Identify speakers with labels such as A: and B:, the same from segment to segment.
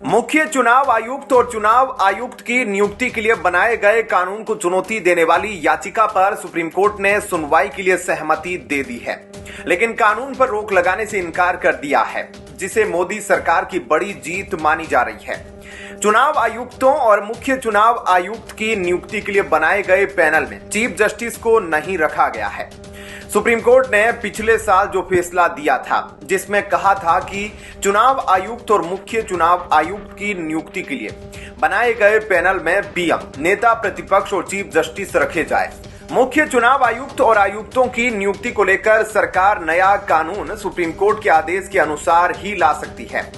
A: मुख्य चुनाव आयुक्त और चुनाव आयुक्त की नियुक्ति के लिए बनाए गए कानून को चुनौती देने वाली याचिका पर सुप्रीम कोर्ट ने सुनवाई के लिए सहमति दे दी है, लेकिन कानून पर रोक लगाने से इनकार कर दिया है, जिसे मोदी सरकार की बड़ी जीत मानी जा रही है। चुनाव आयुक्तों और मुख्य चुनाव आयुक्त की नियुक्ति के लिए बनाए गए पैनल में चीफ जस्टिस को नहीं रखा गया है। सुप्रीम कोर्ट ने पिछले साल जो फैसला दिया था, जिसमें कहा था कि चुनाव आयुक्त और मुख्य चुनाव आयुक्त की नियुक्ति के लिए बनाए गए पैनल में पीएम, नेता प्रतिपक्ष और चीफ जस्टिस रखे जाए। मुख्य चुनाव आयुक्त और आयुक्तों की नियुक्ति को लेकर सरकार नया कानून सुप्रीम कोर्ट के आदेश के अनुसार ही ला सकती है।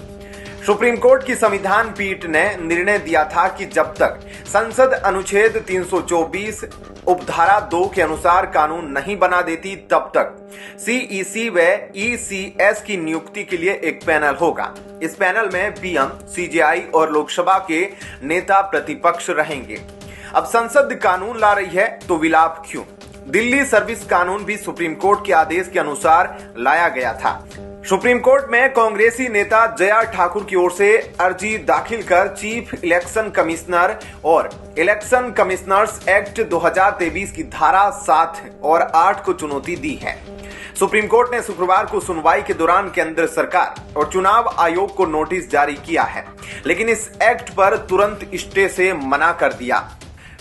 A: सुप्रीम कोर्ट की संविधान पीठ ने निर्णय दिया था कि जब तक संसद अनुच्छेद 324 उपधारा 2 के अनुसार कानून नहीं बना देती, तब तक सीईसी व ईसीएस की नियुक्ति के लिए एक पैनल होगा। इस पैनल में पीएम, सीजेआई और लोकसभा के नेता प्रतिपक्ष रहेंगे। अब संसद कानून ला रही है तो विलाप क्यों? दिल्ली सर्विस कानून भी सुप्रीम कोर्ट के आदेश के अनुसार लाया गया था। सुप्रीम कोर्ट में कांग्रेसी नेता जया ठाकुर की ओर से अर्जी दाखिल कर चीफ इलेक्शन कमिश्नर और इलेक्शन कमिश्नर्स एक्ट 2023 की धारा 7 और 8 को चुनौती दी है। सुप्रीम कोर्ट ने शुक्रवार को सुनवाई के दौरान केंद्र सरकार और चुनाव आयोग को नोटिस जारी किया है, लेकिन इस एक्ट पर तुरंत स्टे से मना कर दिया।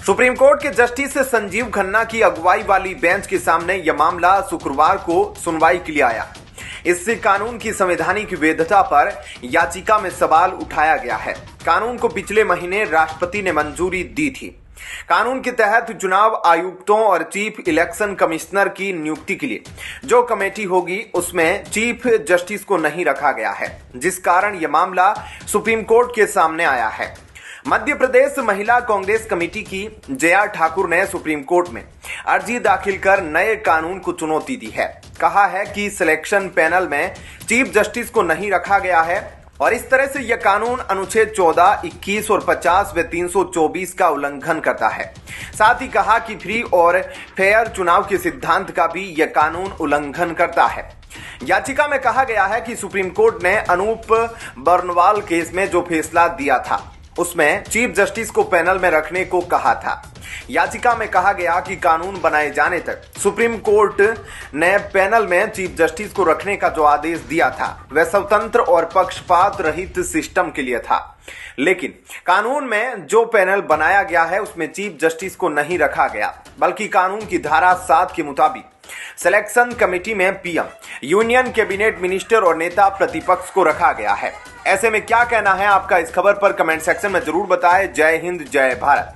A: सुप्रीम कोर्ट के जस्टिस संजीव खन्ना की अगुवाई वाली बेंच के सामने यह मामला शुक्रवार को सुनवाई के लिए आया। इससे कानून की संवैधानिक वैधता पर याचिका में सवाल उठाया गया है। कानून को पिछले महीने राष्ट्रपति ने मंजूरी दी थी। कानून के तहत चुनाव आयुक्तों और चीफ इलेक्शन कमिश्नर की नियुक्ति के लिए जो कमेटी होगी, उसमें चीफ जस्टिस को नहीं रखा गया है, जिस कारण यह मामला सुप्रीम कोर्ट के सामने आया है। मध्य प्रदेश महिला कांग्रेस कमेटी की जया ठाकुर ने सुप्रीम कोर्ट में अर्जी दाखिल कर नए कानून को चुनौती दी है। कहा है कि सिलेक्शन पैनल में चीफ जस्टिस को नहीं रखा गया है और इस तरह से यह कानून अनुच्छेद 14, 21 और 50 व 324 का उल्लंघन करता है। साथ ही कहा कि फ्री और फेयर चुनाव के सिद्धांत का भी यह कानून उल्लंघन करता है। याचिका में कहा गया है कि सुप्रीम कोर्ट ने अनूप बर्नवाल केस में जो फैसला दिया था, उसमें चीफ जस्टिस को पैनल में रखने को कहा था। याचिका में कहा गया कि कानून बनाए जाने तक सुप्रीम कोर्ट ने पैनल में चीफ जस्टिस को रखने का जो आदेश दिया था, वह स्वतंत्र और पक्षपात रहित सिस्टम के लिए था। लेकिन कानून में जो पैनल बनाया गया है, उसमें चीफ जस्टिस को नहीं रखा गया, बल्कि कानून की धारा 7 के मुताबिक सिलेक्शन कमेटी में पीएम, यूनियन कैबिनेट मिनिस्टर और नेता प्रतिपक्ष को रखा गया है। ऐसे में क्या कहना है आपका इस खबर पर? कमेंट सेक्शन में जरूर बताएं। जय हिंद, जय भारत।